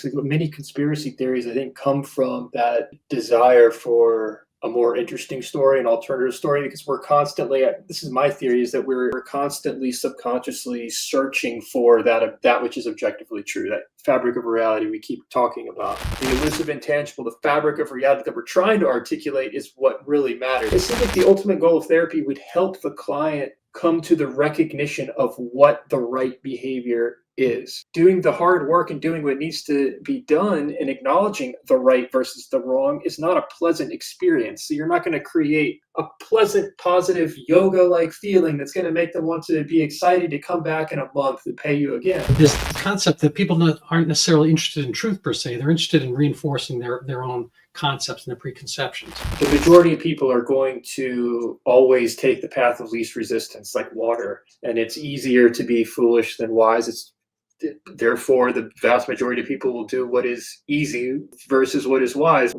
because many conspiracy theories, I think, come from that desire for a more interesting story, an alternative story, because we're constantly, this is my theory, is that we're constantly subconsciously searching for that which is objectively true, that fabric of reality we keep talking about. The elusive intangible, the fabric of reality that we're trying to articulate is what really matters. It seems like the ultimate goal of therapy would help the client come to the recognition of what the right behavior is. Doing the hard work and doing what needs to be done and acknowledging the right versus the wrong is not a pleasant experience. So you're not going to create a pleasant, positive yoga-like feeling that's going to make them want to be excited to come back in a month and pay you again. This concept that people aren't necessarily interested in truth per se. They're interested in reinforcing their own concepts and their preconceptions. The majority of people are going to always take the path of least resistance, like water. And it's easier to be foolish than wise. Therefore, the vast majority of people will do what is easy versus what is wise.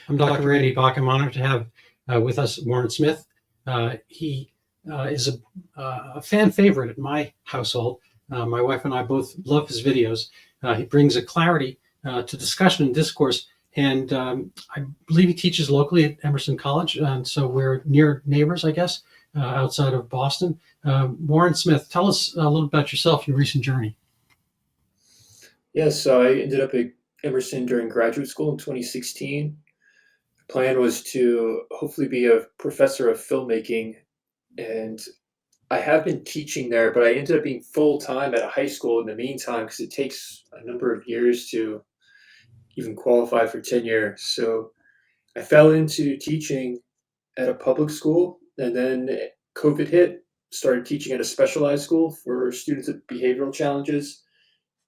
I'm Dr. Randy Bock. I'm honored to have with us Warren Smith. He is a fan favorite at my household. My wife and I both love his videos. He brings a clarity to discussion and discourse, and I believe he teaches locally at Emerson College, and so we're near neighbors, I guess, outside of Boston. Warren Smith, tell us a little about yourself, your recent journey. Yes, so I ended up at Emerson during graduate school in 2016. Plan was to hopefully be a professor of filmmaking, and I have been teaching there, but I ended up being full-time at a high school in the meantime because it takes a number of years to even qualify for tenure. So I fell into teaching at a public school, and then COVID hit, started teaching at a specialized school for students with behavioral challenges,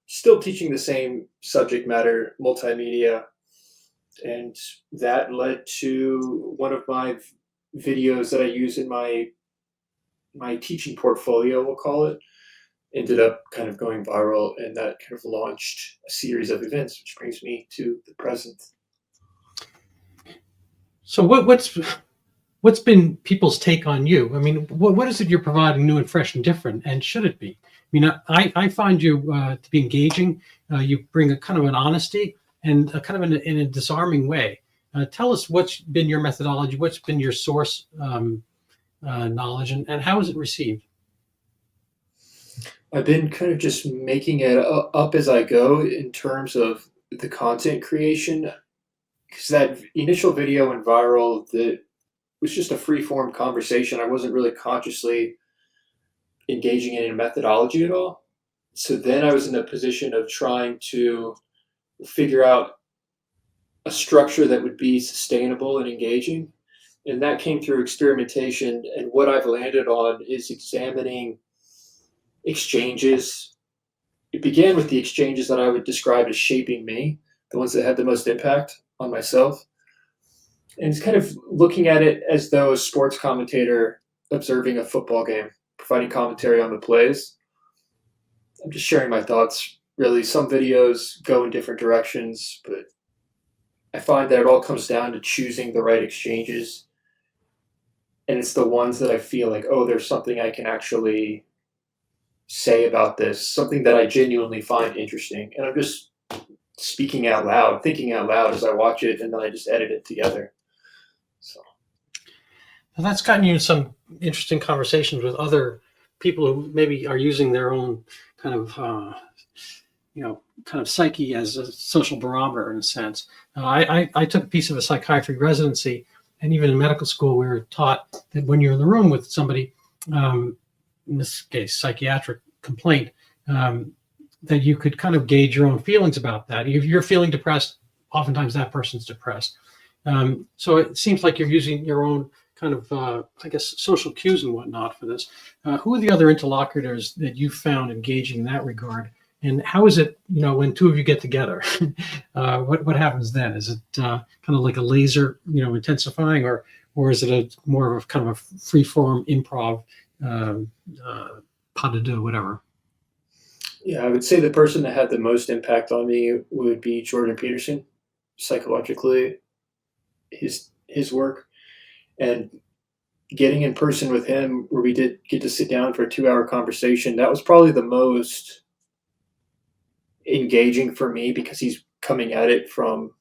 still teaching the same subject matter, multimedia. And that led to one of my videos that I use in my teaching portfolio, we'll call it, ended up kind of going viral, and that kind of launched a series of events, which brings me to the present. So what's been people's take on you? I mean, what is it you're providing new and fresh and different, and should it be? I mean, I find you to be engaging. You bring a kind of an honesty and kind of in a disarming way. Tell us what's been your methodology, what's been your source knowledge, and how is it received? I've been kind of just making it up as I go in terms of the content creation, because that initial video went viral. That was just a free-form conversation. I wasn't really consciously engaging in a methodology at all. So then I was in the position of trying to figure out a structure that would be sustainable and engaging. And that came through experimentation. And what I've landed on is examining exchanges. It began with the exchanges that I would describe as shaping me, the ones that had the most impact on myself. And it's kind of looking at it as though a sports commentator observing a football game, providing commentary on the plays. I'm just sharing my thoughts. Really, some videos go in different directions, but I find that it all comes down to choosing the right exchanges. And it's the ones that I feel like, oh, there's something I can actually say about this, something that I genuinely find interesting. And I'm just speaking out loud, thinking out loud as I watch it, and then I just edit it together. So. Well, that's gotten you in some interesting conversations with other people who maybe are using their own kind of kind of psyche as a social barometer in a sense. I took a piece of a psychiatry residency, and even in medical school, we were taught that when you're in the room with somebody, in this case, psychiatric complaint, that you could kind of gauge your own feelings about that. If you're feeling depressed, oftentimes that person's depressed. So it seems like you're using your own kind of, I guess, social cues and whatnot for this. Who are the other interlocutors that you found engaging in that regard? And how is it, when two of you get together? What happens then? Is it kind of like a laser, intensifying, or is it a more of kind of a free form improv, um, pas de deux, whatever? Yeah, I would say the person that had the most impact on me would be Jordan Peterson, psychologically, his work, and getting in person with him, where we did get to sit down for a 2-hour conversation. That was probably the most engaging for me because he's coming at it from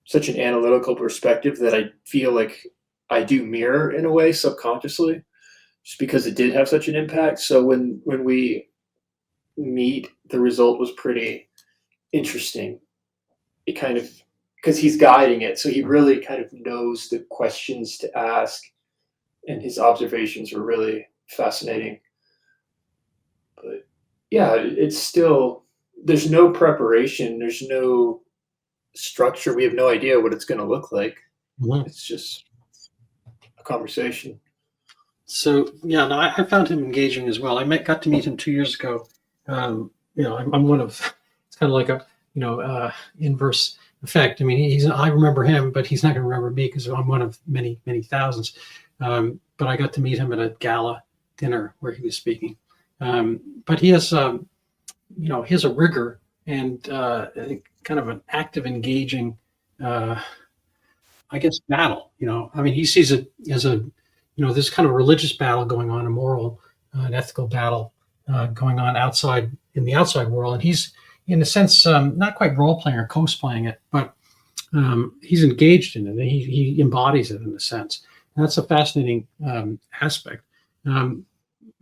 such an analytical perspective that I feel like I do mirror in a way subconsciously, just because it did have such an impact. So when we meet, the result was pretty interesting. It kind of, because he's guiding it, so he really kind of knows the questions to ask, and his observations were really fascinating. But yeah, it's still, there's no preparation, there's no structure. We have no idea what it's going to look like. Mhm. It's just a conversation. So yeah, no, I found him engaging as well. Got to meet him 2 years ago. I'm one of, it's kind of like a, inverse effect. I mean, I remember him, but he's not going to remember me because I'm one of many, many thousands. But I got to meet him at a gala dinner where he was speaking. But he has a rigor and kind of an active, engaging, uh, I guess, battle. I mean, he sees it as this kind of religious battle going on, a moral, an ethical battle going on outside in the outside world, and he's in a sense not quite role playing or cosplaying it, but he's engaged in it. He embodies it in a sense. And that's a fascinating aspect. Um,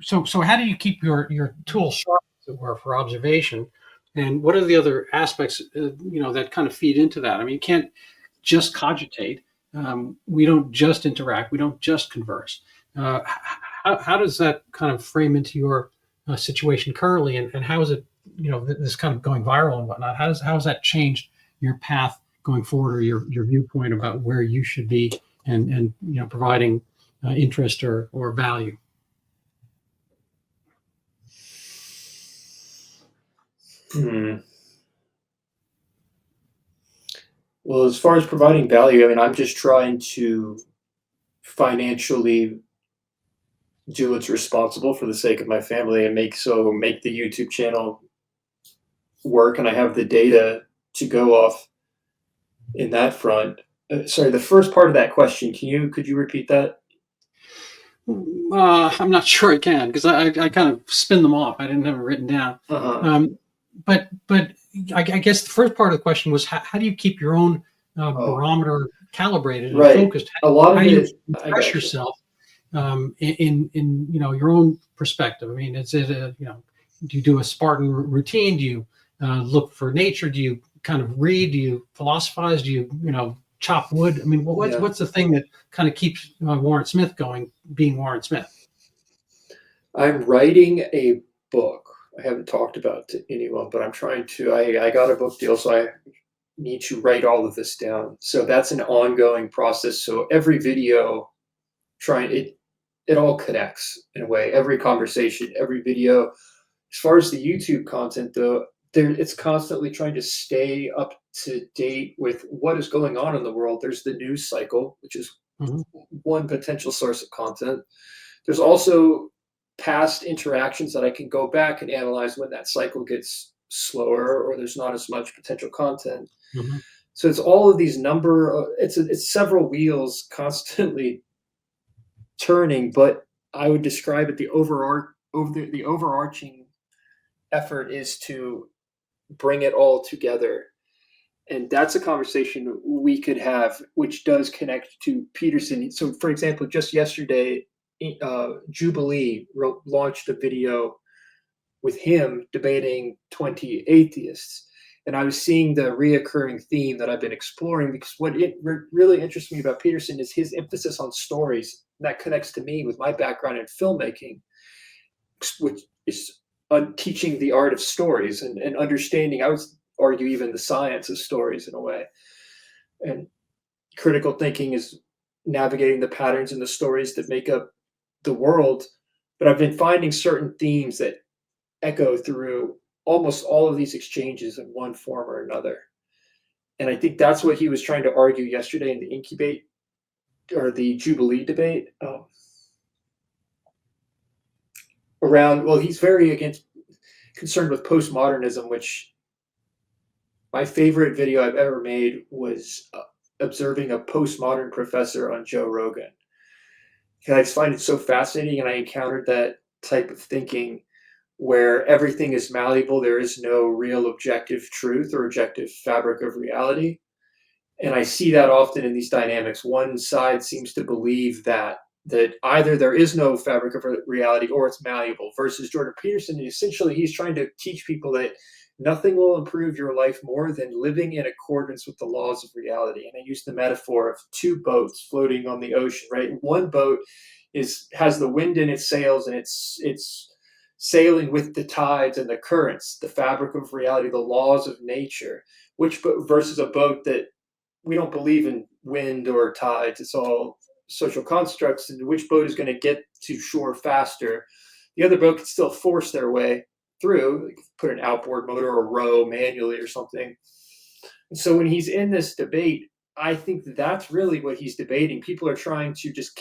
so how do you keep your tool sharp, as it were, for observation? And what are the other aspects, that kind of feed into that? I mean, you can't just cogitate. We don't just interact. We don't just converse. How does that kind of frame into your situation currently, and how is it, this kind of going viral and whatnot? How has that changed your path going forward, or your viewpoint about where you should be, and providing interest or value? Hmm. Well, as far as providing value, I mean, I'm just trying to financially do what's responsible for the sake of my family and make the YouTube channel work, and I have the data to go off in that front. Sorry, the first part of that question, could you repeat that? I'm not sure I can because I kind of spin them off. I didn't have it written down. Uh-huh. Um, but I guess the first part of the question was how do you keep your own Oh, barometer calibrated and right. focused? A lot How of do you it, I express got you. yourself in your own perspective? I mean, is it do you do a Spartan routine? Do you look for nature? Do you kind of read? Do you philosophize? Do you chop wood? I mean, Yeah. what's the thing that kind of keeps Warren Smith going, being Warren Smith? I'm writing a book. I haven't talked about it to anyone, but I'm trying to. I got a book deal, so I need to write all of this down. So that's an ongoing process. So every video, trying it all connects in a way. Every conversation, every video. As far as the YouTube content, though, it's constantly trying to stay up to date with what is going on in the world. There's the news cycle, which is Mhm. one potential source of content. There's also past interactions that I can go back and analyze when that cycle gets slower or there's not as much potential content. Mhm. So it's all of these it's several wheels constantly turning, but I would describe it the overarching effort is to bring it all together. And that's a conversation we could have, which does connect to Peterson. So, for example, just yesterday, Jubilee launched a video with him debating 20 atheists. And I was seeing the reoccurring theme that I've been exploring because what really interests me about Peterson is his emphasis on stories. That connects to me with my background in filmmaking, which is teaching the art of stories and understanding, I would argue, even the science of stories in a way. And critical thinking is navigating the patterns in the stories that make up the world. But I've been finding certain themes that echo through almost all of these exchanges in one form or another. And I think that's what he was trying to argue yesterday in the incubate or the Jubilee debate. Around, well, he's very concerned with postmodernism, which my favorite video I've ever made was observing a postmodern professor on Joe Rogan. I just find it so fascinating, and I encountered that type of thinking where everything is malleable. There is no real objective truth or objective fabric of reality. And I see that often in these dynamics. One side seems to believe that either there is no fabric of reality or it's malleable, versus Jordan Peterson. Essentially, he's trying to teach people that nothing will improve your life more than living in accordance with the laws of reality. And I use the metaphor of two boats floating on the ocean, right? One boat has the wind in its sails, and it's sailing with the tides and the currents, the fabric of reality, the laws of nature, versus a boat that we don't believe in wind or tides. It's all social constructs, and which boat is going to get to shore faster. The other boat can still force their way through, like put an outboard motor or row manually or something. And so when he's in this debate, I think that's really what he's debating. People are trying to just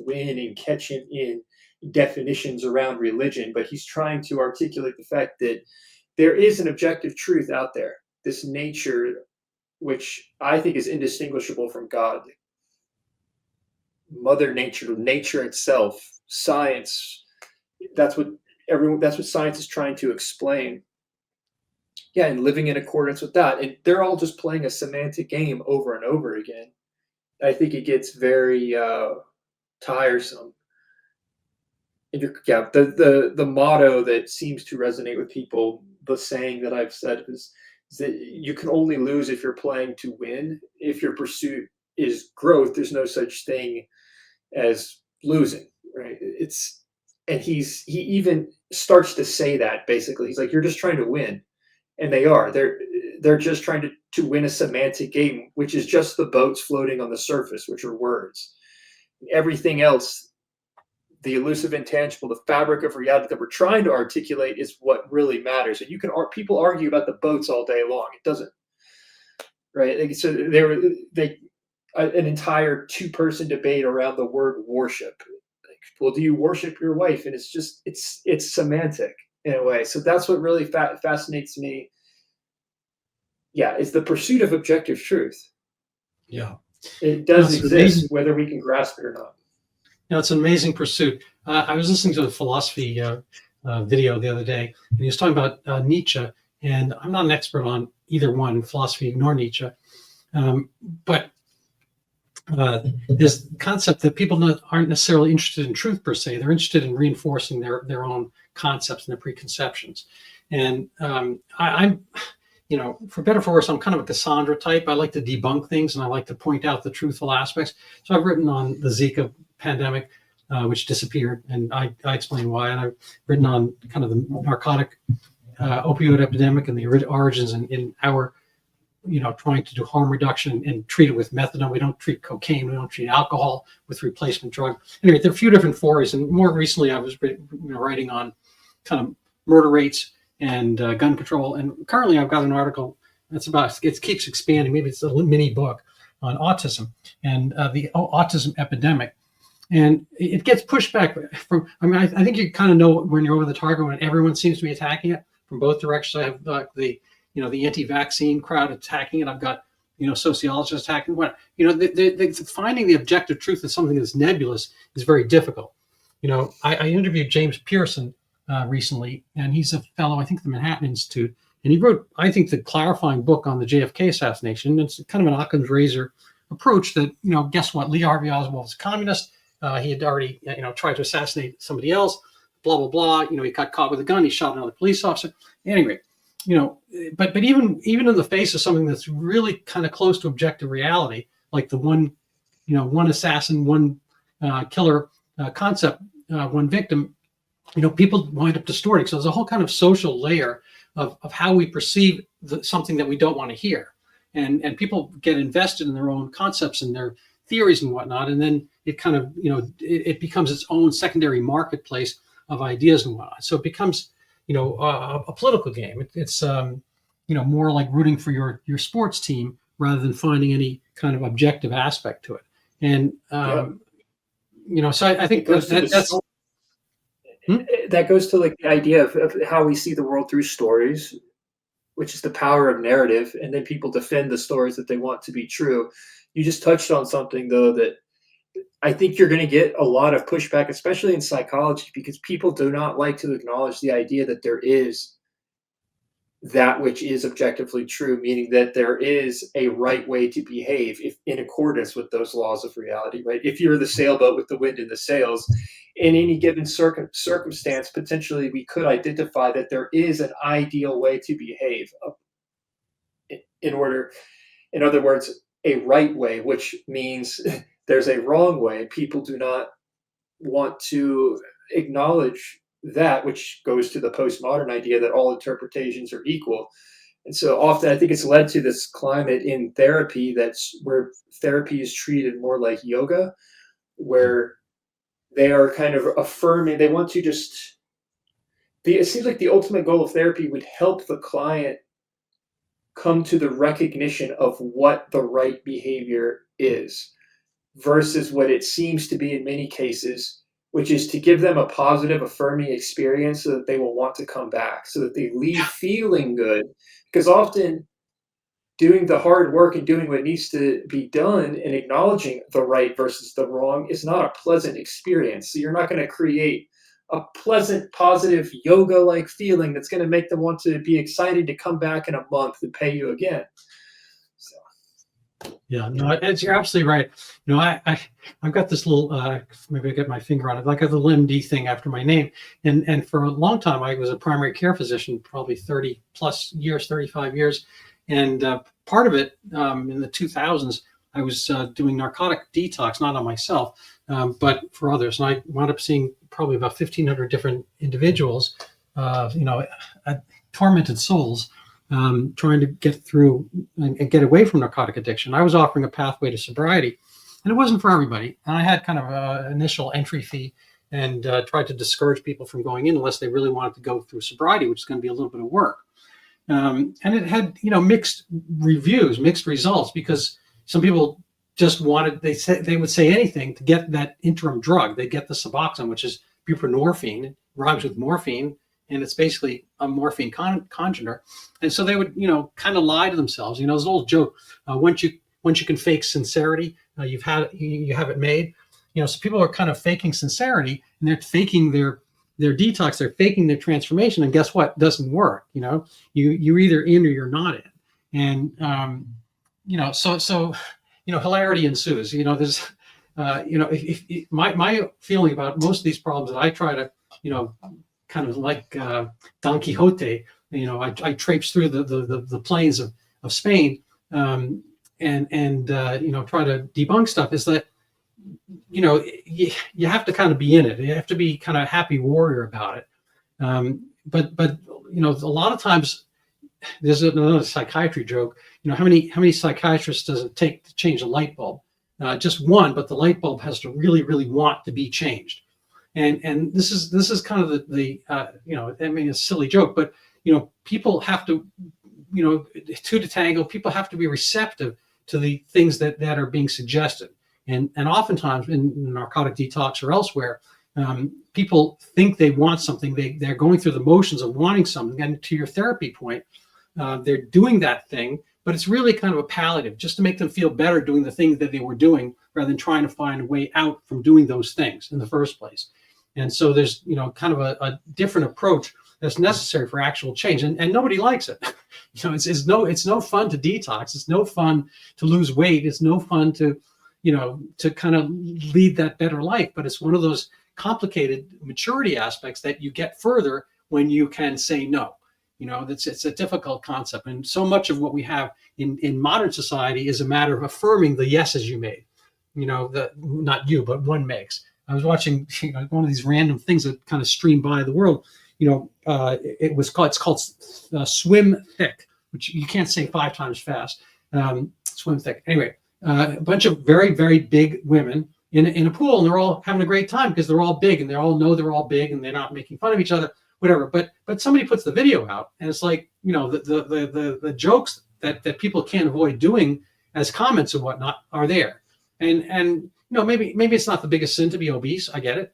win and catch him in definitions around religion, but he's trying to articulate the fact that there is an objective truth out there, this nature, which I think is indistinguishable from God. Mother Nature, nature itself, science. That's what science is trying to explain. Yeah, and living in accordance with that. And they're all just playing a semantic game over and over again. I think it gets very tiresome. And the motto that seems to resonate with people, the saying that I've said is that you can only lose if you're playing to win. If your pursuit is growth, there's no such thing as losing, right? He even starts to say that, basically. He's like, you're just trying to win. And they are. They're just trying to win a semantic game, which is just the boats floating on the surface, which are words. Everything else, the elusive intangible, the fabric of reality that we're trying to articulate, is what really matters. And people argue about the boats all day long. It doesn't, right? So an entire 2-person debate around the word worship. Like, well, do you worship your wife? And it's semantic in a way. So that's what really fascinates me. Yeah, it's the pursuit of objective truth. Yeah, it does exist, whether we can grasp it or not. It's an amazing pursuit. I was listening to a philosophy video the other day, and he was talking about Nietzsche. And I'm not an expert on either one, philosophy nor Nietzsche, but this concept that people aren't necessarily interested in truth per se. They're interested in reinforcing their own concepts and their preconceptions. And I'm, for better or for worse, I'm kind of a Cassandra type. I like to debunk things, and I like to point out the truthful aspects. So I've written on the Zika pandemic, which disappeared, and I explain why. And I've written on kind of the narcotic opioid epidemic and the origins in our trying to do harm reduction and treat it with methadone. We don't treat cocaine. We don't treat alcohol with replacement drug. Anyway, there are a few different forays. And more recently, I was writing on kind of murder rates and gun control. And currently, I've got an article it keeps expanding. Maybe it's a mini book on autism and the autism epidemic. And it gets pushed back from, I think you kind of know when you're over the target, when everyone seems to be attacking it from both directions. I have the anti-vaccine crowd attacking it. I've got, sociologists attacking what, finding the objective truth of something that's nebulous is very difficult. I interviewed James Pearson recently, and he's a fellow, I think, at the Manhattan Institute. And he wrote, I think, the clarifying book on the JFK assassination. It's kind of an Occam's razor approach that, guess what? Lee Harvey Oswald was a communist. He had already, tried to assassinate somebody else, blah, blah, blah. He got caught with a gun. He shot another police officer. Anyway, but even in the face of something that's really kind of close to objective reality, like the one assassin, one killer concept, one victim, people wind up distorting. So there's a whole kind of social layer of how we perceive something that we don't want to hear. And people get invested in their own concepts and their theories and whatnot. And then it kind of, it becomes its own secondary marketplace of ideas and whatnot. So it becomes, a political game. It's more like rooting for your sports team rather than finding any kind of objective aspect to it. And Yeah. so I It think goes to that's hmm? that goes to like the idea of how we see the world through stories, which is the power of narrative, and then people defend the stories that they want to be true. You just touched on something though that I think you're going to get a lot of pushback, especially in psychology, because people do not like to acknowledge the idea that there is that which is objectively true, meaning that there is a right way to behave if in accordance with those laws of reality, right? If you're the sailboat with the wind in the sails, in any given circumstance, potentially we could identify that there is an ideal way to behave in order, in other words, a right way, which means there's a wrong way. People do not want to acknowledge that, which goes to the postmodern idea that all interpretations are equal. And so often I think it's led to this climate in therapy that's where therapy is treated more like yoga, where they are kind of affirming, they want to just, it seems like the ultimate goal of therapy would help the client come to the recognition of what the right behavior is versus what it seems to be in many cases, which is to give them a positive, affirming experience so that they will want to come back, so that they leave feeling good. Because often doing the hard work and doing what needs to be done and acknowledging the right versus the wrong is not a pleasant experience. So you're not going to create a pleasant, positive yoga-like feeling that's going to make them want to be excited to come back in a month and pay you again. So. Yeah, no, you're absolutely right. I've got this little, maybe I get my finger on it, like a little MD thing after my name. And for a long time, I was a primary care physician, probably 30 plus years, 35 years. And part of it in the 2000s, I was doing narcotic detox, not on myself, but for others. And I wound up seeing probably about 1,500 different individuals, tormented souls, trying to get through and get away from narcotic addiction. I was offering a pathway to sobriety, and it wasn't for everybody. And I had kind of an initial entry fee and tried to discourage people from going in unless they really wanted to go through sobriety, which is going to be a little bit of work. And it had, mixed reviews, mixed results, because some people just wanted, they would say anything to get that interim drug. They get the Suboxone, which is buprenorphine, it rhymes with morphine, and it's basically a morphine congener. And so they would, kind of lie to themselves. There's an old joke: once you can fake sincerity, you have it made. So people are kind of faking sincerity, and they're faking their detox, they're faking their transformation, and guess what? It doesn't work. You're either in or you're not in. And so hilarity ensues. There's if my feeling about most of these problems that I try to kind of like Don Quixote, I traipse through the plains of Spain, and try to debunk stuff, is that you have to kind of be in it. You have to be kind of a happy warrior about it. But a lot of times there's another psychiatry joke. How many psychiatrists does it take to change a light bulb? Just one, but the light bulb has to really, really want to be changed. And this is kind of the it's a silly joke, but people have to, to tango, people have to be receptive to the things that are being suggested. And oftentimes in narcotic detox or elsewhere, people think they want something. They're going through the motions of wanting something. And to your therapy point, they're doing that thing, but it's really kind of a palliative, just to make them feel better doing the things that they were doing, rather than trying to find a way out from doing those things in the first place. And so there's, kind of a different approach that's necessary for actual change, and nobody likes it. It's no fun to detox. It's no fun to lose weight. It's no fun to kind of lead that better life. But it's one of those complicated maturity aspects that you get further when you can say no. It's a difficult concept, and so much of what we have in modern society is a matter of affirming the yeses you made. Not you, but one makes. I was watching one of these random things that kind of stream by the world. It's called Swim Thick, which you can't say 5 times fast. Swim Thick. Anyway, a bunch of very, very big women in a pool, and they're all having a great time because they're all big, and they all know they're all big, and they're not making fun of each other. whatever. But somebody puts the video out, and it's like, the jokes that people can't avoid doing as comments and whatnot are there. And maybe it's not the biggest sin to be obese. I get it.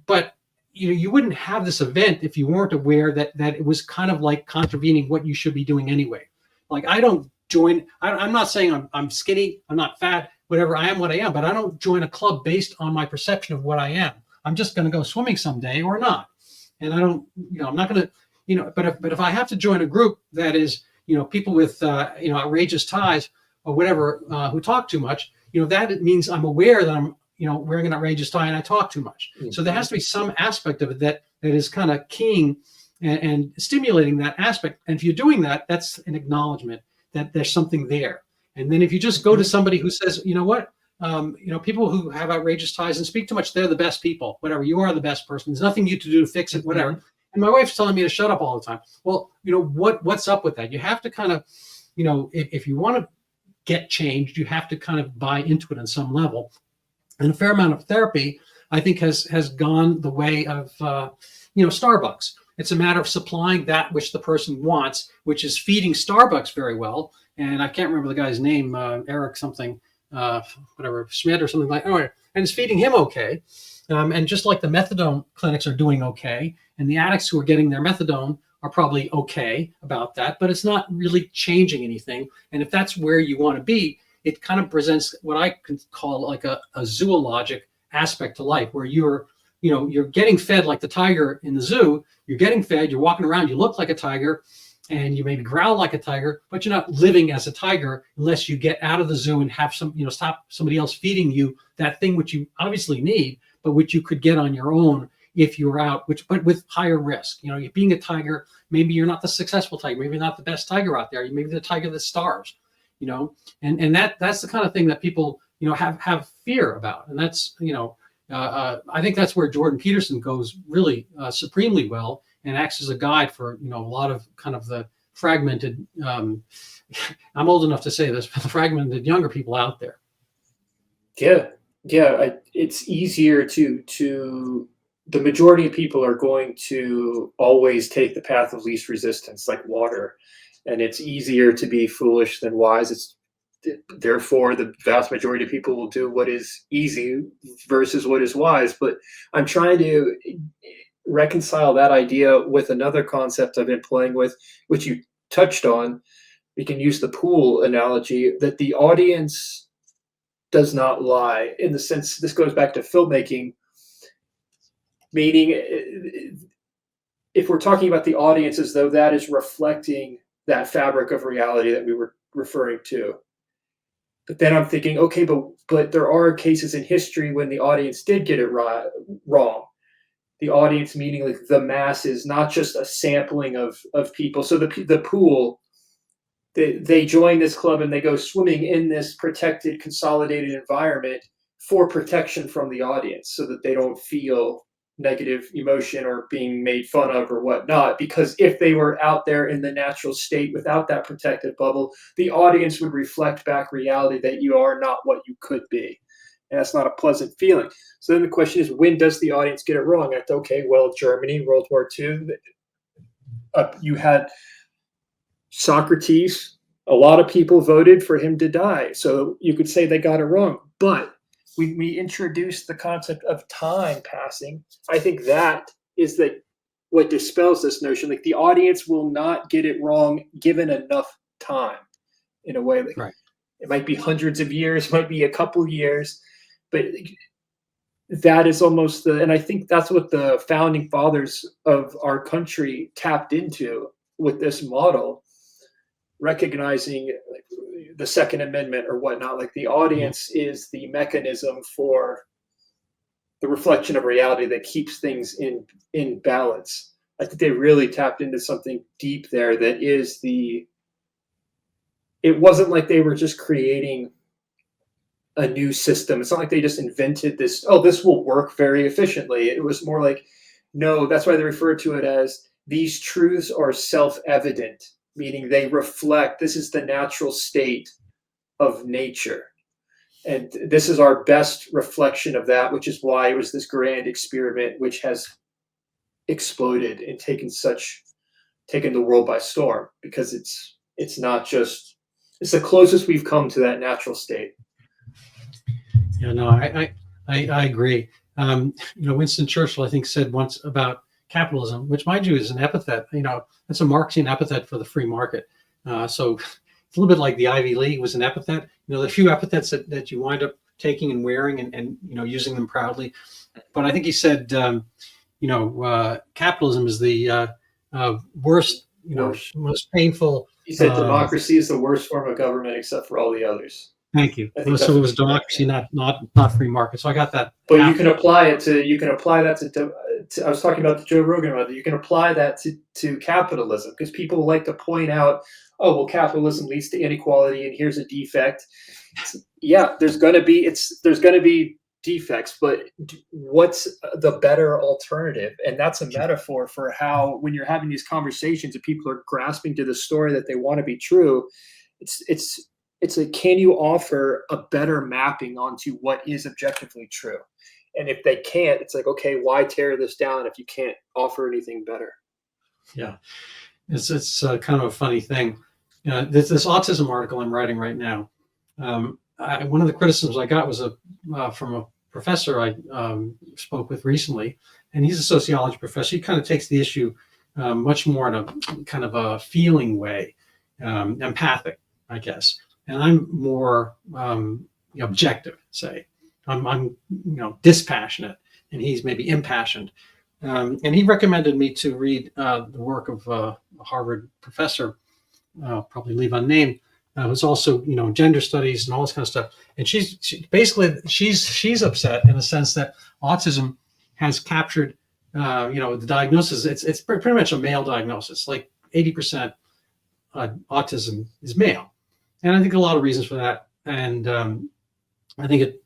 But you wouldn't have this event if you weren't aware that it was kind of like contravening what you should be doing anyway. Like, I don't join. I'm not saying I'm skinny. I'm not fat. Whatever. I am what I am. But I don't join a club based on my perception of what I am. I'm just going to go swimming someday or not. And I don't. I'm not going to. But if I have to join a group that is people with outrageous ties or whatever who talk too much, that means I'm aware that I'm wearing an outrageous tie and I talk too much. Mm-hmm. So there has to be some aspect of it that is kind of keying and stimulating that aspect. And if you're doing that, that's an acknowledgement that there's something there. And then if you just go to somebody who says, people who have outrageous ties and speak too much, they're the best people, whatever, you are the best person. There's nothing you to do to fix it, whatever. Mm-hmm. And my wife's telling me to shut up all the time. Well, what's up with that? You have to kind of, if you want to get changed, you have to kind of buy into it on some level. And a fair amount of therapy, I think, has gone the way of, Starbucks. It's a matter of supplying that which the person wants, which is feeding Starbucks very well. And I can't remember the guy's name, Eric something, whatever, Schmidt or something like that. And it's feeding him okay. And just like the methadone clinics are doing okay, and the addicts who are getting their methadone are probably okay about that, but it's not really changing anything. And if that's where you want to be, it kind of presents what I can call like a zoologic aspect to life, where you're getting fed like the tiger in the zoo. You're getting fed, you're walking around, you look like a tiger, and you maybe growl like a tiger, but you're not living as a tiger unless you get out of the zoo and have stop somebody else feeding you that thing which you obviously need, but which you could get on your own if you're out, but with higher risk. You're being a tiger, maybe you're not the successful tiger, maybe you're not the best tiger out there, you may be the tiger that starves. And that's the kind of thing that people, have fear about. And that's, I think that's where Jordan Peterson goes really supremely well and acts as a guide for, a lot of kind of the fragmented, I'm old enough to say this, but the fragmented younger people out there. Yeah. It's easier to the majority of people are going to always take the path of least resistance, like water. And it's easier to be foolish than wise. Therefore, the vast majority of people will do what is easy versus what is wise. But I'm trying to reconcile that idea with another concept I've been playing with, which you touched on. We can use the pool analogy, that the audience does not lie, in the sense, this goes back to filmmaking, meaning if we're talking about the audience as though that is reflecting that fabric of reality that we were referring to. But then I'm thinking, okay, but there are cases in history when the audience did get it wrong. The audience, meaning like the masses, not just a sampling of people. So the pool, they join this club and they go swimming in this protected, consolidated environment for protection from the audience, so that they don't feel negative emotion or being made fun of or whatnot. Because if they were out there in the natural state without that protected bubble, the audience would reflect back reality that you are not what you could be. And that's not a pleasant feeling. So then the question is, when does the audience get it wrong? Okay, well, Germany, World War II, you had Socrates. A lot of people voted for him to die. So you could say they got it wrong. But we introduced the concept of time passing. I think that is what dispels this notion. Like, the audience will not get it wrong given enough time, in a way. Like, right. It might be hundreds of years, might be a couple years, but that is almost and I think that's what the founding fathers of our country tapped into with this model, recognizing the Second Amendment or whatnot. Like, the audience is the mechanism for the reflection of reality that keeps things in balance. I think they really tapped into something deep there. That is it wasn't like they were just creating a new system. It's not like they just invented this, this will work very efficiently. It was more like, no, that's why they refer to it as these truths are self-evident, meaning they reflect, this is the natural state of nature. And this is our best reflection of that, which is why it was this grand experiment, which has exploded and taken the world by storm, because it's not just, it's the closest we've come to that natural state. Yeah, no, I agree. Winston Churchill, I think, said once about capitalism, which, mind you, is an epithet. It's a Marxian epithet for the free market. So it's a little bit like the Ivy League was an epithet. The few epithets that you wind up taking and wearing and using them proudly. But I think he said, capitalism is the worst, Worst. most painful. He said democracy is the worst form of government except for all the others. Thank you. I think So it was democracy, not free market. So I got that. But you can apply that to I was talking about the Joe Rogan about that. You can apply that to capitalism, because people like to point out, oh, well, capitalism leads to inequality, and here's a defect. Yeah, there's going to be defects, but what's the better alternative? And that's a metaphor for how, when you're having these conversations and people are grasping to the story that they want to be true, it's like, can you offer a better mapping onto what is objectively true? And if they can't, it's like, okay, why tear this down if you can't offer anything better? Yeah, it's kind of a funny thing. This autism article I'm writing right now. One of the criticisms I got was from a professor I spoke with recently, and he's a sociology professor. He kind of takes the issue much more in a kind of a feeling way, empathic, I guess. And I'm more objective, say. I'm dispassionate, and he's maybe impassioned. And he recommended me to read the work of a Harvard professor, probably leave unnamed, who's also gender studies and all this kind of stuff. And she's upset in the sense that autism has captured the diagnosis. It's pretty much a male diagnosis. Like 80% autism is male, and I think a lot of reasons for that. And I think it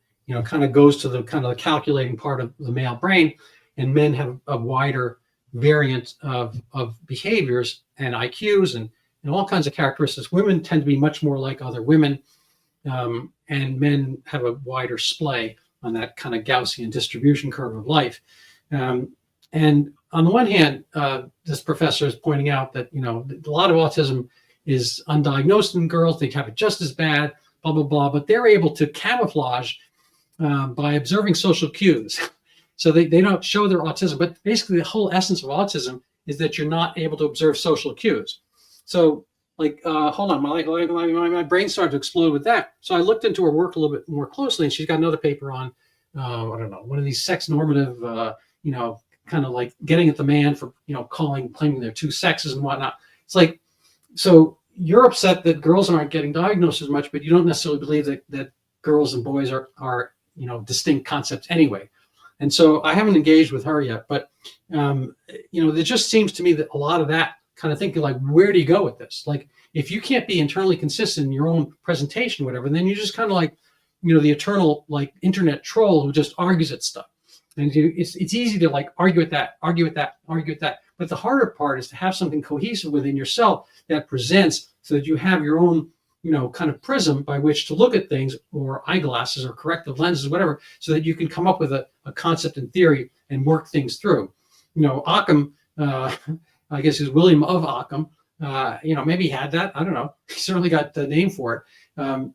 kind of goes to the kind of the calculating part of the male brain, and men have a wider variant of behaviors and IQs and all kinds of characteristics. Women tend to be much more like other women, and men have a wider splay on that kind of Gaussian distribution curve of life. And on the one hand, this professor is pointing out that a lot of autism is undiagnosed in girls. They have it just as bad, blah, blah, blah. But they're able to camouflage by observing social cues. So they don't show their autism. But basically, the whole essence of autism is that you're not able to observe social cues. So, hold on, my brain started to explode with that. So I looked into her work a little bit more closely, and she's got another paper on, I don't know, one of these sex normative, kind of like getting at the man for, claiming their two sexes and whatnot. It's like, so you're upset that girls aren't getting diagnosed as much, but you don't necessarily believe that girls and boys are distinct concepts anyway. And so I haven't engaged with her yet, but, it just seems to me that a lot of that kind of thinking, like, where do you go with this? Like, if you can't be internally consistent in your own presentation, whatever, then you're just kind of like, the eternal, like, internet troll who just argues at stuff. And it's easy to like argue at that. But the harder part is to have something cohesive within yourself that presents so that you have your own, kind of prism by which to look at things, or eyeglasses or corrective lenses, whatever, so that you can come up with a concept and theory and work things through. Occam, I guess he's William of Occam. Maybe he had that. I don't know. He certainly got the name for it.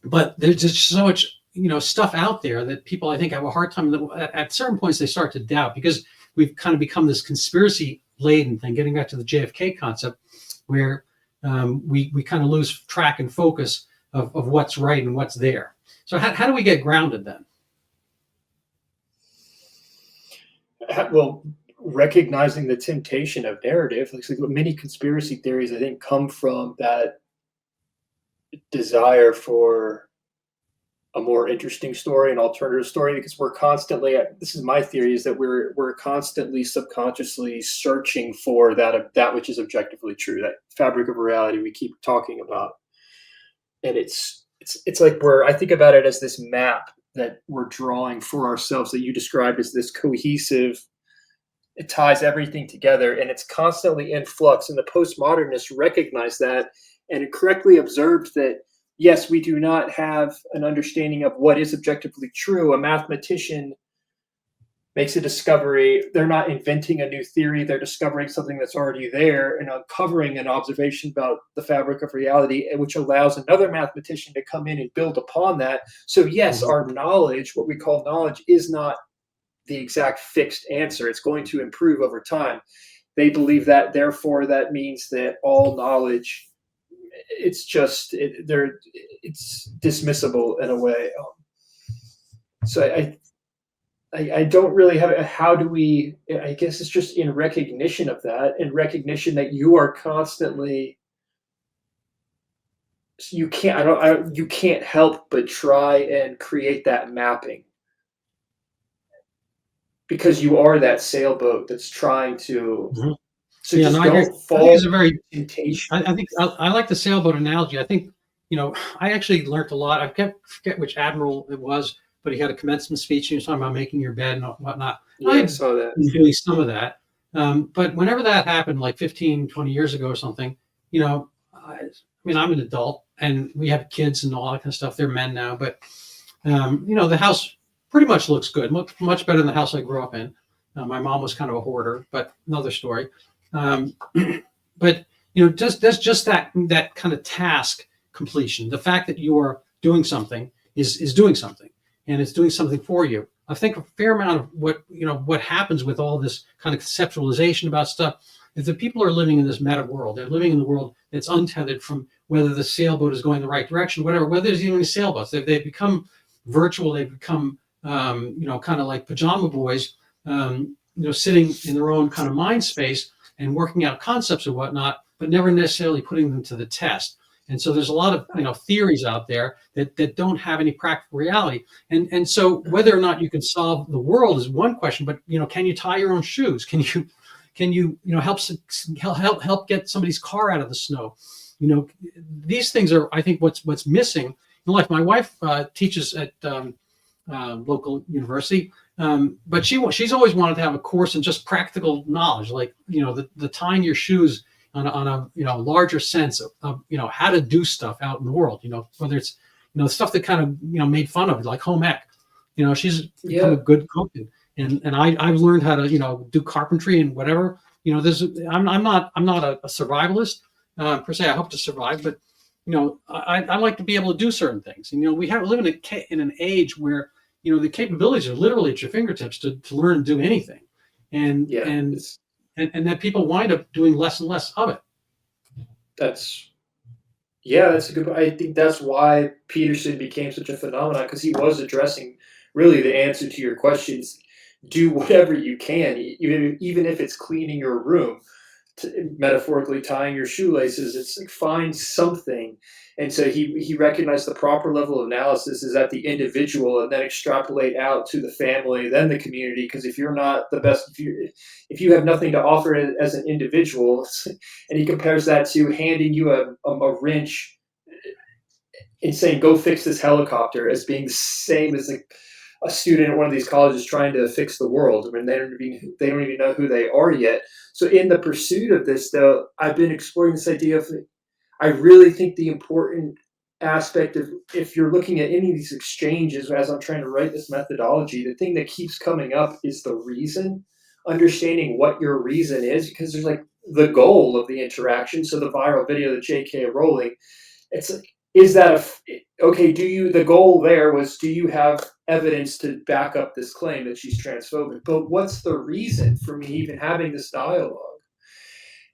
But there's just so much, stuff out there that people, I think, have a hard time. At certain points, they start to doubt, because we've kind of become this conspiracy-laden thing, getting back to the JFK concept, where we kind of lose track and focus of what's right and what's there. So how do we get grounded then? Well, recognizing the temptation of narrative, like many conspiracy theories, I think, come from that desire for a more interesting story, an alternative story, because we're constantly, this is my theory, is that we're constantly subconsciously searching for that which is objectively true, that fabric of reality we keep talking about. And it's like I think about it as this map that we're drawing for ourselves, that you described as this cohesive, it ties everything together, and it's constantly in flux. And the postmodernists recognize that and correctly observed that, yes, we do not have an understanding of what is objectively true. A mathematician makes a discovery. They're not inventing a new theory. They're discovering something that's already there and uncovering an observation about the fabric of reality, which allows another mathematician to come in and build upon that. So yes, Mhm. our knowledge, what we call knowledge, is not the exact fixed answer. It's going to improve over time. They believe that, therefore, that means that all knowledge, it's just it's dismissible in a way. So I don't really have a, how do we, I guess it's just in recognition of that, in recognition that you are constantly, you can't, you can't help but try and create that mapping, because you are that sailboat that's trying to, Mhm. so Yeah, no, just I agree. don't I think it's fall a very, into temptation. I think I like the sailboat analogy. I think, I actually learned a lot. Forget which admiral it was, but he had a commencement speech. He was talking about making your bed and whatnot. Yeah, I I've saw that. been doing some of that. But whenever that happened, like 15, 20 years ago or something, I mean, I'm an adult and we have kids and all that kind of stuff. They're men now, but the house pretty much looks good, much better than the house I grew up in. My mom was kind of a hoarder, but another story. Um, but just that kind of task completion, the fact that you are doing something is doing something, and it's doing something for you. I think a fair amount of what happens with all this kind of conceptualization about stuff is that people are living in this meta world. They're living in the world that's untethered from whether the sailboat is going the right direction, whatever. Whether there's even sailboats, they've become virtual. They've become kind of like pajama boys, sitting in their own kind of mind space and working out concepts and whatnot, but never necessarily putting them to the test. And so there's a lot of theories out there that don't have any practical reality. And so whether or not you can solve the world is one question, but can you tie your own shoes? Can you help get somebody's car out of the snow? These things are, I think, what's missing in life. My wife teaches at local university. But she's always wanted to have a course in just practical knowledge, like the tying your shoes on a larger sense of how to do stuff out in the world. Whether it's stuff that kind of made fun of, like home ec. She's become a Yeah. good cook, and I've learned how to do carpentry and whatever. There's I'm not a survivalist per se. I hope to survive, but I like to be able to do certain things. And we live in an age where the capabilities are literally at your fingertips to learn and do anything, and Yeah, and it's and that people wind up doing less and less of it. that's yeah, that's a good. I think that's why Peterson became such a phenomenon, because he was addressing really the answer to your questions. Do whatever you can, even if it's cleaning your room, metaphorically tying your shoelaces. It's like, find something. And so he recognized the proper level of analysis is at the individual, and then extrapolate out to the family, then the community. Because if you're not the best, if you have nothing to offer as an individual, and he compares that to handing you a wrench and saying go fix this helicopter, as being the same as like a student at one of these colleges trying to fix the world. I mean, they don't even know who they are yet. So in the pursuit of this, though, I've been exploring this idea of, I really think the important aspect of, if you're looking at any of these exchanges as I'm trying to write this methodology, the thing that keeps coming up is the reason, understanding what your reason is, because there's like the goal of the interaction. So the viral video that J.K. Rowling, it's like, is that okay? The goal there was, do you have evidence to back up this claim that she's transphobic? But what's the reason for me even having this dialogue?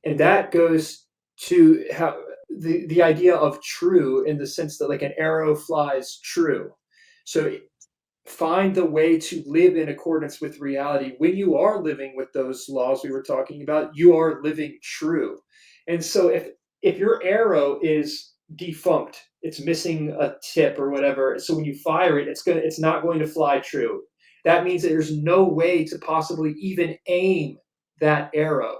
And that goes to how the idea of true, in the sense that like an arrow flies true. So find the way to live in accordance with reality. When you are living with those laws we were talking about, you are living true. And so if your arrow is defunct, it's missing a tip or whatever, so when you fire it, it's not going to fly true. That means that there's no way to possibly even aim that arrow.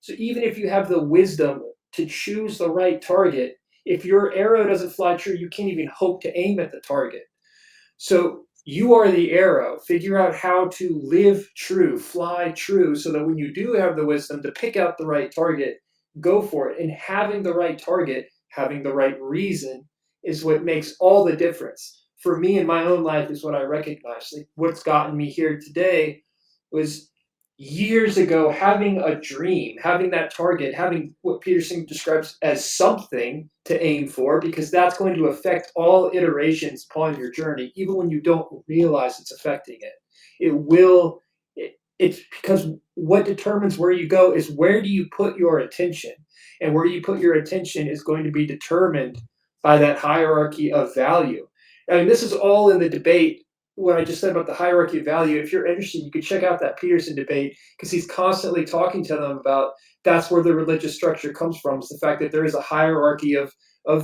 So even if you have the wisdom to choose the right target, if your arrow doesn't fly true, you can't even hope to aim at the target. So you are the arrow. Figure out how to live true, fly true, so that when you do have the wisdom to pick out the right target, go for it. And having the right target, having the right reason, is what makes all the difference. For me in my own life is what I recognize. Like, what's gotten me here today was years ago having a dream, having that target, having what Peterson describes as something to aim for, because that's going to affect all iterations upon your journey, even when you don't realize it's affecting it. It will, it's because what determines where you go is where do you put your attention? And where you put your attention is going to be determined by that hierarchy of value. I mean, this is all in the debate what I just said about the hierarchy of value. If you're interested, you can check out that Peterson debate because he's constantly talking to them about that's where the religious structure comes from. Is the fact that there is a hierarchy of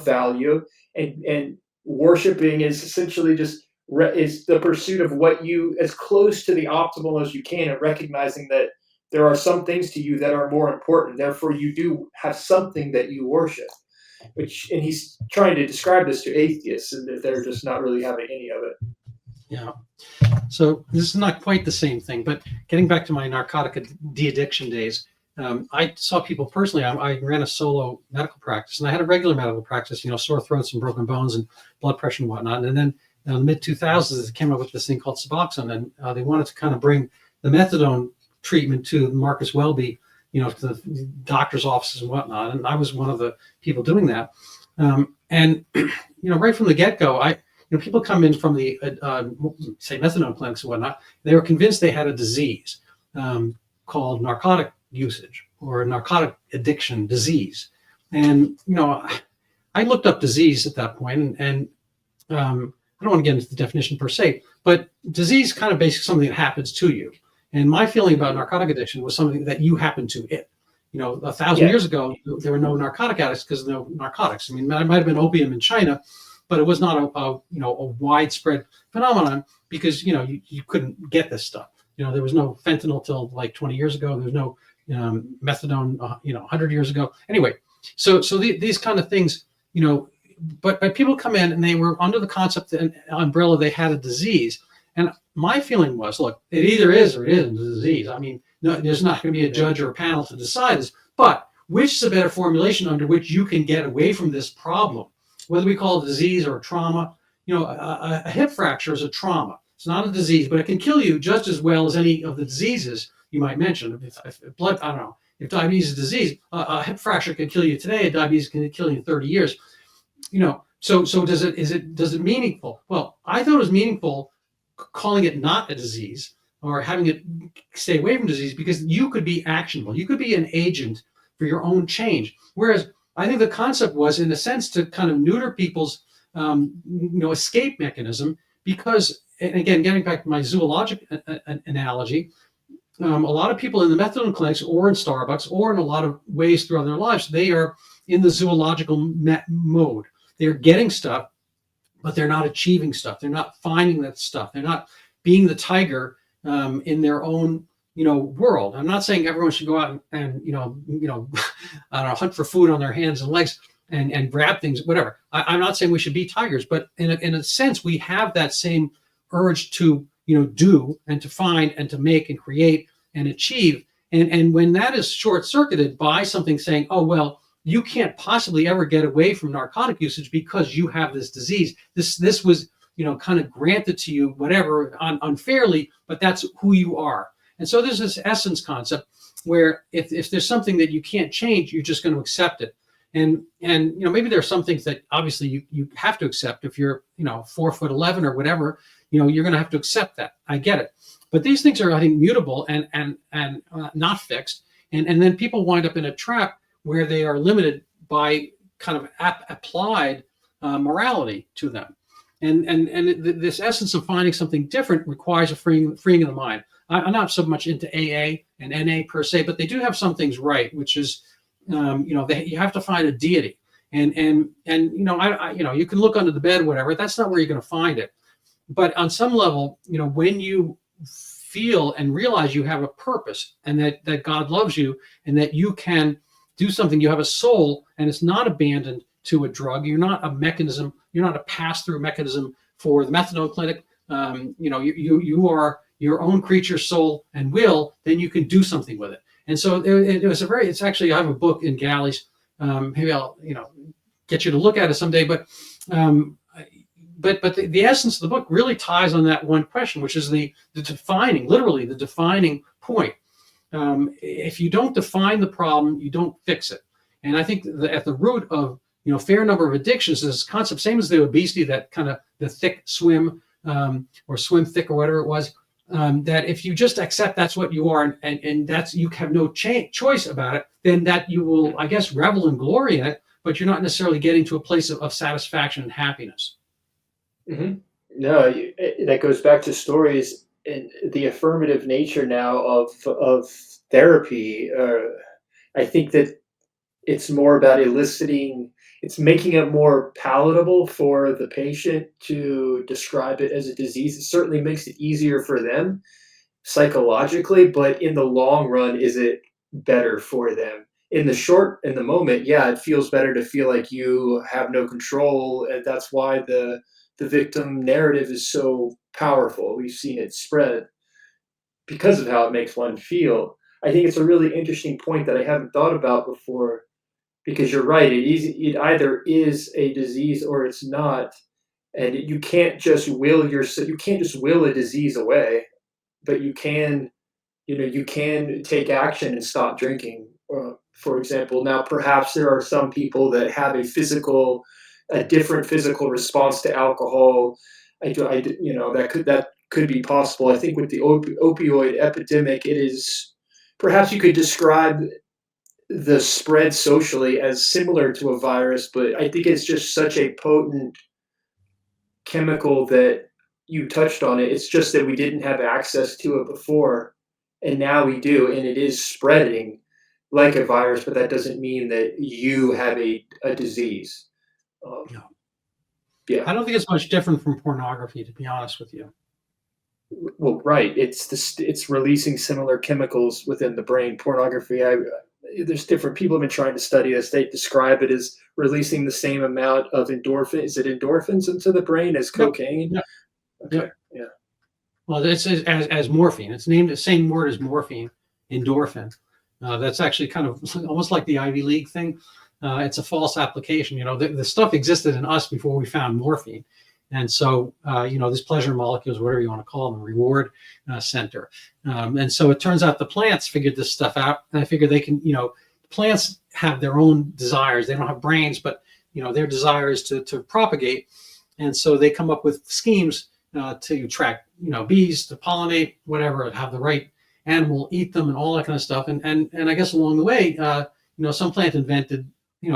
value, and worshiping is essentially just is the pursuit of what you as close to the optimal as you can, and recognizing that there are some things to you that are more important. Therefore, you do have something that you worship. Which, and he's trying to describe this to atheists, and that they're just not really having any of it. Yeah. So this is not quite the same thing, but getting back to my narcotic de-addiction days, I saw people personally. I ran a solo medical practice, and I had a regular medical practice, sore throats and broken bones and blood pressure and whatnot. And then in the mid 2000s, they came up with this thing called Suboxone, and they wanted to kind of bring the methadone treatment to Marcus Welby, to the doctor's offices and whatnot. And I was one of the people doing that. And right from the get-go, people come in from the, say, methadone clinics and whatnot. They were convinced they had a disease called narcotic usage or narcotic addiction disease. And, I looked up disease at that point, and I don't want to get into the definition per se, but disease kind of basically something that happens to you. And my feeling about narcotic addiction was something that you happen to it. 1,000 years ago, there were no narcotic addicts because of no narcotics. I mean, there might have been opium in China, but it was not a widespread phenomenon because you couldn't get this stuff. There was no fentanyl till like 20 years ago. There was no methadone 100 years ago. Anyway, so these kind of things, but people come in and they were under the concept and umbrella they had a disease. And my feeling was, look, it either is or it isn't a disease. I mean, no, there's not going to be a judge or a panel to decide this, but which is a better formulation under which you can get away from this problem? Whether we call it a disease or a trauma, a hip fracture is a trauma. It's not a disease, but it can kill you just as well as any of the diseases you might mention. If blood, I don't know, if diabetes is a disease, a hip fracture can kill you today, diabetes can kill you in 30 years. So does it meaningful? Well, I thought it was meaningful calling it not a disease or having it stay away from disease because you could be actionable. You could be an agent for your own change. Whereas I think the concept was, in a sense, to kind of neuter people's, escape mechanism. Because, and again, getting back to my zoologic analogy, a lot of people in the methadone clinics or in Starbucks or in a lot of ways throughout their lives, they are in the zoological mode. They're getting stuff, but they're not achieving stuff. They're not finding that stuff. They're not being the tiger in their own world. I'm not saying everyone should go out and I don't know, hunt for food on their hands and legs and grab things, whatever. I'm not saying we should be tigers, but in a sense, we have that same urge to do and to find and to make and create and achieve. And when that is short-circuited by something saying, oh well, you can't possibly ever get away from narcotic usage because you have this disease. This was kind of granted to you, whatever, unfairly, but that's who you are. And so there's this essence concept where if there's something that you can't change, you're just going to accept it. And maybe there are some things that obviously you have to accept. If you're 4'11" or whatever, you're going to have to accept that. I get it. But these things are, I think, mutable and not fixed. And then people wind up in a trap where they are limited by kind of applied morality to them. And this essence of finding something different requires a freeing of the mind. I'm not so much into AA and NA per se, but they do have some things right, which is, you have to find a deity. And you can look under the bed, whatever. That's not where you're going to find it. But on some level, when you feel and realize you have a purpose and that God loves you and that you can do something, you have a soul and it's not abandoned to a drug. You're not a mechanism. You're not a pass-through mechanism for the methadone clinic. You are your own creature, soul, and will. Then you can do something with it. And so it's actually, I have a book in galleys. Maybe I'll get you to look at it someday. But but the essence of the book really ties on that one question, which is the defining, literally the defining point. If you don't define the problem, you don't fix it. And I think at the root of a fair number of addictions is this concept, same as the obesity, that kind of the thick swim, or swim thick, or whatever it was. That if you just accept that's what you are, and that's, you have no choice about it, then that you will, I guess, revel and glory in it, but you're not necessarily getting to a place of satisfaction and happiness. Hmm. No, that goes back to stories and the affirmative nature now of therapy. I think that it's more about eliciting, it's making it more palatable for the patient to describe it as a disease. It certainly makes it easier for them psychologically, but in the long run, is it better for them? In the moment, yeah, it feels better to feel like you have no control, and that's why the victim narrative is so powerful. We've seen it spread because of how it makes one feel. I think it's a really interesting point that I haven't thought about before, because you're right. It either is a disease or it's not, and you can't just will a disease away, but you can take action and stop drinking. For example, now perhaps there are some people that have a different physical response to alcohol. That could be possible. I think with the opioid epidemic, it is perhaps you could describe the spread socially as similar to a virus, but I think it's just such a potent chemical that you touched on it. It's just that we didn't have access to it before, and now we do, and it is spreading like a virus, but that doesn't mean that you have a disease. Um, Yeah. yeah. I don't think it's much different from pornography, to be honest with you. Well, right. It's releasing similar chemicals within the brain. Pornography, there's different people have been trying to study this. They describe it as releasing the same amount of endorphin. Is it endorphins into the brain as Yep. cocaine? Yep. Okay. Yep. Yeah. Well, it's as morphine. It's named the same word as morphine, endorphin. That's actually kind of almost like the Ivy League thing. It's a false application. The stuff existed in us before we found morphine. And so, this pleasure molecules, whatever you want to call them, reward center. And so it turns out the plants figured this stuff out. And I figure they can, plants have their own desires. They don't have brains, but, their desire is to propagate. And so they come up with schemes to attract, bees to pollinate, whatever, have the right animal eat them and all that kind of stuff. And I guess along the way, some plant invented,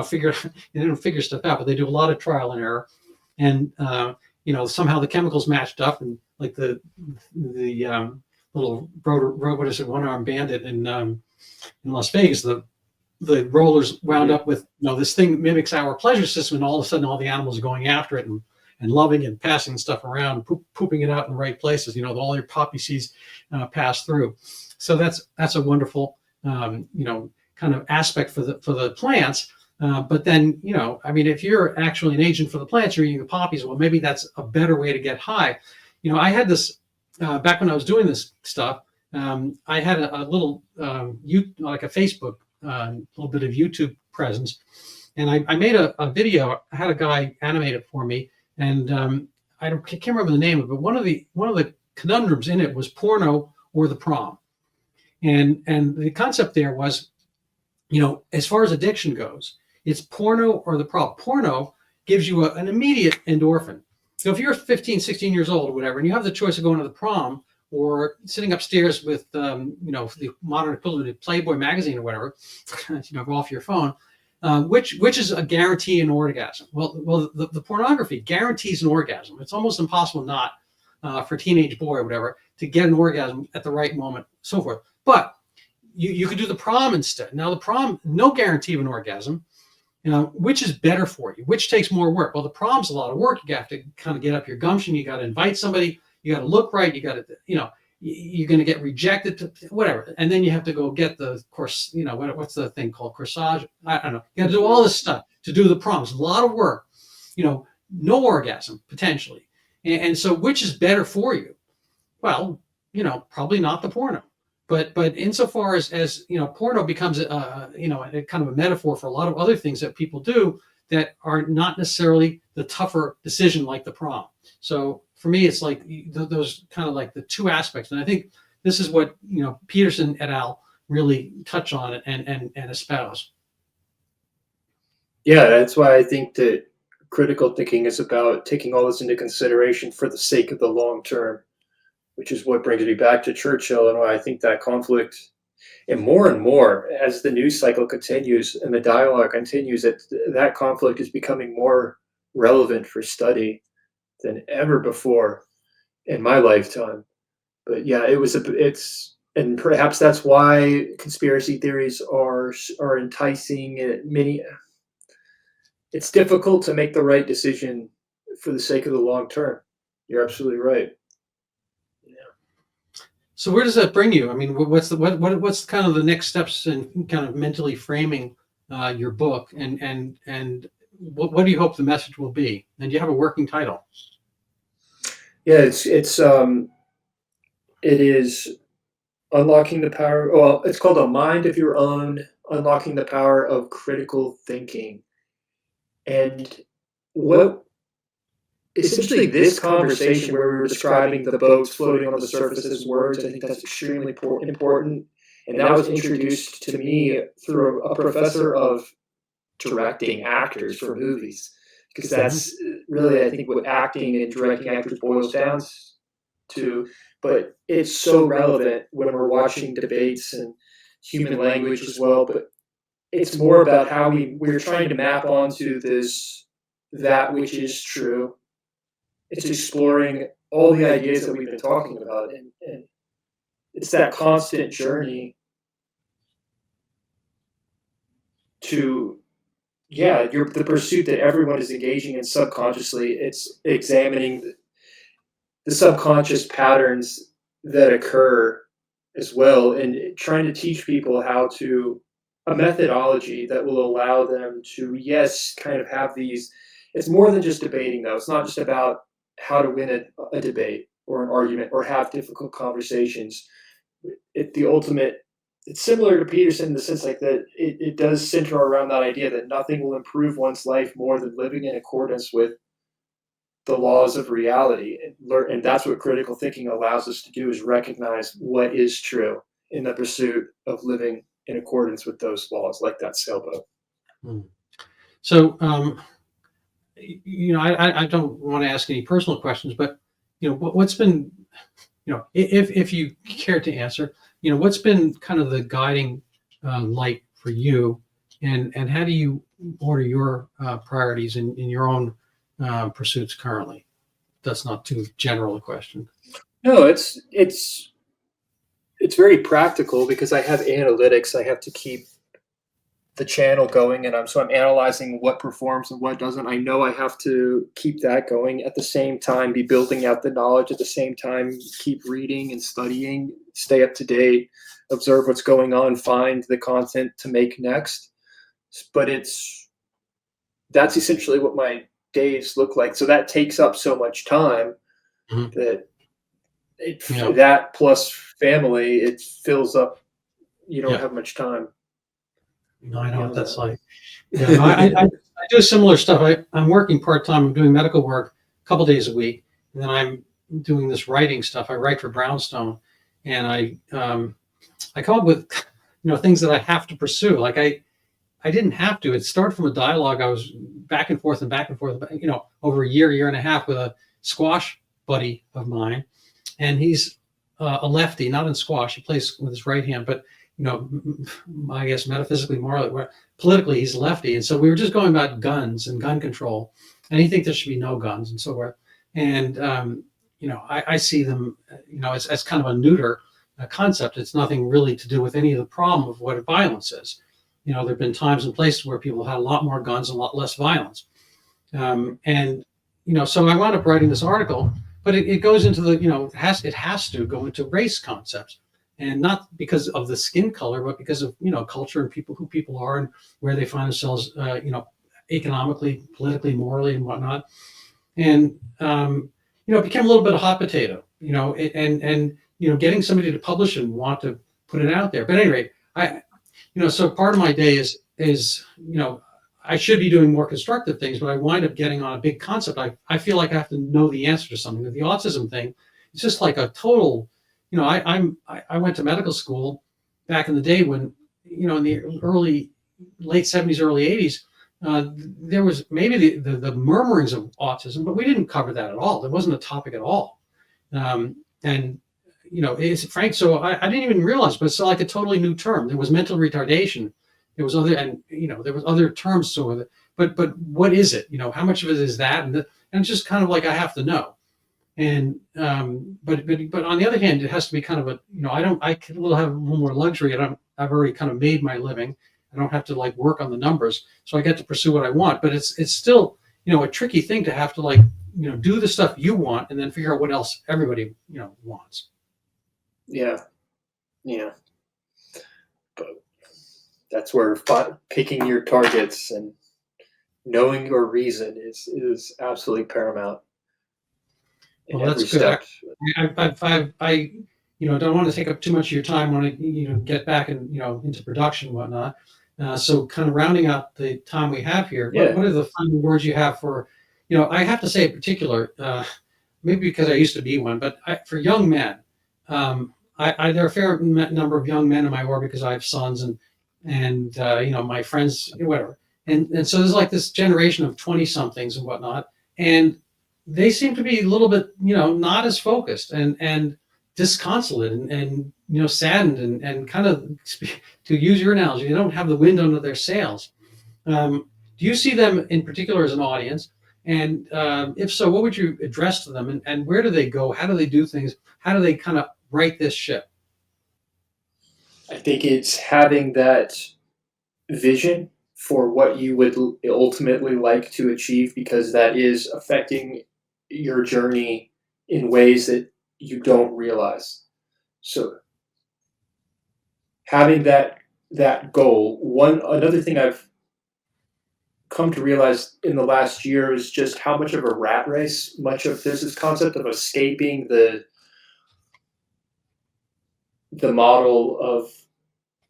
figure they didn't figure stuff out, but they do a lot of trial and error. And somehow the chemicals matched up, and like the little what is it, one armed bandit in Las Vegas, the rollers wound up with this thing mimics our pleasure system, and all of a sudden all the animals are going after it and loving and passing stuff around, pooping it out in the right places. All your poppy seeds pass through. So that's a wonderful kind of aspect for the plants. But then, if you're actually an agent for the plants, you're eating the poppies. Well, maybe that's a better way to get high. I had this back when I was doing this stuff. I had a little like a Facebook, little bit of YouTube presence, and I made a video. I had a guy animate it for me, and I can't remember the name of it, but one of the conundrums in it was porno or the prom, and the concept there was, as far as addiction goes, it's porno or the prom. Porno gives you an immediate endorphin. So if you're 15, 16 years old or whatever, and you have the choice of going to the prom or sitting upstairs with, the modern equivalent of Playboy magazine or whatever, go off your phone, which is a guarantee an orgasm. Well, the pornography guarantees an orgasm. It's almost impossible not for a teenage boy or whatever to get an orgasm at the right moment, so forth. But you could do the prom instead. Now the prom, no guarantee of an orgasm. Which is better for you? Which takes more work? Well, the prom's a lot of work. You have to kind of get up your gumption. You got to invite somebody. You got to look right. You got to, you're going to get rejected, whatever. And then you have to go get the course, what's the thing called corsage? I don't know. You got to do all this stuff to do the prom. It's a lot of work, no orgasm potentially. And so which is better for you? Well, probably not the porno. But insofar as porno becomes a kind of a metaphor for a lot of other things that people do that are not necessarily the tougher decision like the prom. So for me, it's like those kind of like the two aspects. And I think this is what, Peterson et al. Really touch on it and espouse. Yeah, that's why I think that critical thinking is about taking all this into consideration for the sake of the long term, which is what brings me back to Churchill and why I think that conflict, and more as the news cycle continues and the dialogue continues, that conflict is becoming more relevant for study than ever before in my lifetime. But yeah, and perhaps that's why conspiracy theories are enticing. It's difficult to make the right decision for the sake of the long term. You're absolutely right. So where does that bring you? I mean, what's kind of the next steps in kind of mentally framing your book, and what do you hope the message will be? And do you have a working title? Yeah, it is unlocking the power. Well, it's called A Mind of Your Own: Unlocking the Power of Critical Thinking. And what essentially this conversation where we were describing the boats floating on the surface as words, I think that's extremely important. And that was introduced to me through a professor of directing actors for movies, because that's really, I think, what acting and directing actors boils down to. But it's so relevant when we're watching debates and human language as well. But it's more about how we're trying to map onto that which is true. It's exploring all the ideas that we've been talking about, and it's that constant journey to, the pursuit that everyone is engaging in subconsciously. It's examining the subconscious patterns that occur as well, and trying to teach people a methodology that will allow them to, yes, kind of have these. It's more than just debating, though. It's not just about how to win a debate or an argument or have difficult conversations. It's similar to Peterson in the sense like that it does center around that idea that nothing will improve one's life more than living in accordance with the laws of reality. And that's what critical thinking allows us to do, is recognize what is true in the pursuit of living in accordance with those laws, like that sailboat. So, I don't want to ask any personal questions, but what's been, if you care to answer, what's been kind of the guiding light for you, and how do you order your priorities in your own pursuits currently? That's not too general a question. No, it's very practical, because I have analytics. I have to keep the channel going, and I'm analyzing what performs and what doesn't. I know I have to keep that going at the same time, be building out the knowledge at the same time, keep reading and studying, stay up to date, observe what's going on, find the content to make next. But that's essentially what my days look like. So that takes up so much time that that plus family, it fills up. You don't have much time. No, I know what that's like. Yeah, no, I do similar stuff. I'm working part-time. I'm doing medical work a couple days a week, and then I'm doing this writing stuff. I write for Brownstone, and I come up with things that I have to pursue. Like I didn't have to. It started from a dialogue. I was back and forth, over a year and a half with a squash buddy of mine, and he's a lefty, not in squash. He plays with his right hand, but I guess metaphysically, morally, politically, he's lefty. And so we were just going about guns and gun control, and he thinks there should be no guns and so forth. And I see them, as kind of a neuter concept. It's nothing really to do with any of the problem of what violence is. There have been times and places where people had a lot more guns and a lot less violence. So I wound up writing this article, but it goes into it has to go into race concepts. And not because of the skin color, but because of culture and who people are and where they find themselves, economically, politically, morally, and whatnot. And it became a little bit of hot potato. And getting somebody to publish and want to put it out there. But at any rate, so part of my day is I should be doing more constructive things, but I wind up getting on a big concept. I feel like I have to know the answer to something. With the autism thing, it's just like a total, I went to medical school back in the day when, in the late 70s, early 80s, there was maybe the murmurings of autism, but we didn't cover that at all. It wasn't a topic at all. And it's Frank. So I didn't even realize, but it's like a totally new term. There was mental retardation. There was there was other terms to it. But what is it? How much of it is that? And it's just kind of like I have to know. And but on the other hand, it has to be kind of I can have a little more luxury. And I've already kind of made my living. I don't have to like work on the numbers, so I get to pursue what I want. But it's still a tricky thing to have to like do the stuff you want and then figure out what else everybody wants. Yeah. But that's where picking your targets and knowing your reason is absolutely paramount in Well, every that's good. step. I don't want to take up too much of your time. I want to get back and into production and whatnot. So kind of rounding out the time we have here, Yeah. what are the final words you have for, I have to say in particular, maybe because I used to be one, but for young men, there are a fair number of young men in my orbit because I have sons and my friends, whatever. And so there's like this generation of 20 somethings and whatnot. And they seem to be a little bit, not as focused and disconsolate and saddened and kind of, to use your analogy, they don't have the wind under their sails. Do you see them in particular as an audience? And if so, what would you address to them? And where do they go? How do they do things? How do they kind of right this ship? I think it's having that vision for what you would ultimately like to achieve, because that is affecting your journey in ways that you don't realize. So having that goal. Another thing I've come to realize in the last year is just how much of a rat race much of this concept of escaping the model of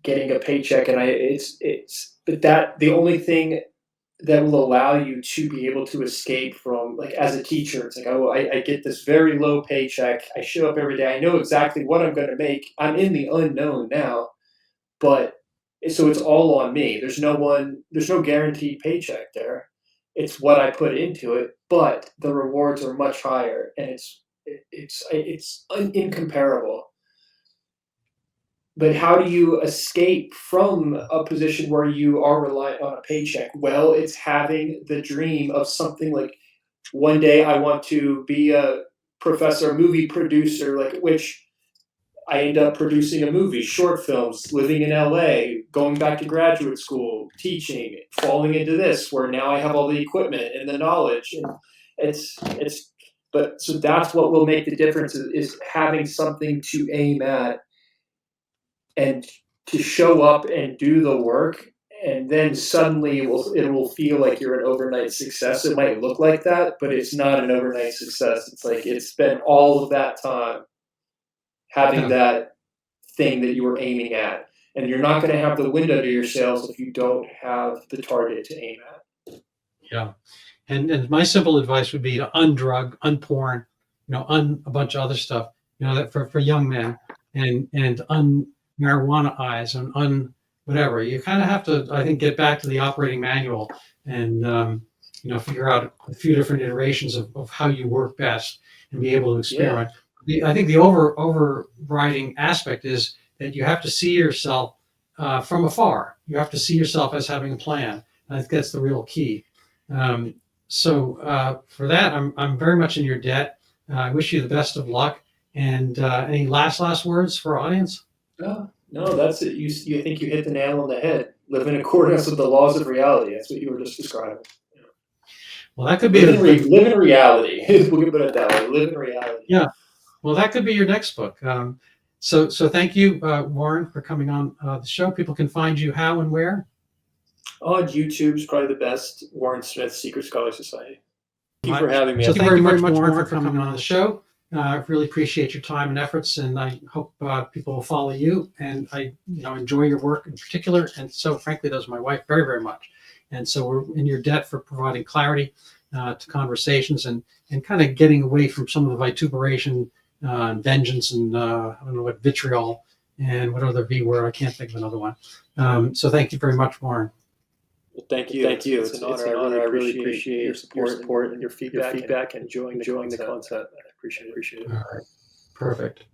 getting a paycheck, and the only thing that will allow you to be able to escape from, like, as a teacher, it's like, oh, I get this very low paycheck, I show up every day, I know exactly what I'm going to make, I'm in the unknown now, but so it's all on me. There's no guaranteed paycheck there. It's what I put into it, but the rewards are much higher, and it's incomparable. But how do you escape from a position where you are reliant on a paycheck? Well, it's having the dream of something like, one day I want to be a professor, movie producer, like, which I end up producing a movie, short films, living in LA, going back to graduate school, teaching, falling into this, where now I have all the equipment and the knowledge. And but so that's what will make the difference is having something to aim at and to show up and do the work, and then suddenly it will feel like you're an overnight success. It might look like that, but it's not an overnight success. It's like it's been all of that time having that thing that you were aiming at, and you're not going to have the wind under your sails if you don't have the target to aim at. Yeah. And my simple advice would be to undrug, unporn, a bunch of other stuff, that for young men, and marijuana eyes and whatever. You kind of have to, I think, get back to the operating manual and figure out a few different iterations of how you work best and be able to experiment. I think the overriding aspect is that you have to see yourself from afar. You have to see yourself as having a plan. I think that's the real key. So for that, I'm very much in your debt. I wish you the best of luck. And any last words for our audience? No, that's it. You think you hit the nail on the head. Live in accordance with the laws of reality. That's what you were just describing. Well, that could be live in reality. We can put it that way. Live in reality. Yeah. Well, that could be your next book. So thank you, Warren, for coming on the show. People can find you how and where? On YouTube is probably the best. Warren Smith, Secret Scholar Society. Thank you for having me. So thank you very much, Warren, for coming on the show. I really appreciate your time and efforts, and I hope people will follow you. And I enjoy your work in particular, and so frankly, does my wife very, very much. And so we're in your debt for providing clarity to conversations and kind of getting away from some of the vituperation, vengeance, and I don't know what, vitriol, and what other V word, I can't think of another one. So thank you very much, Warren. Well, thank you. Thank you. It's an honor. I really appreciate your support and your feedback and enjoying the content. I appreciate it. All right. Perfect.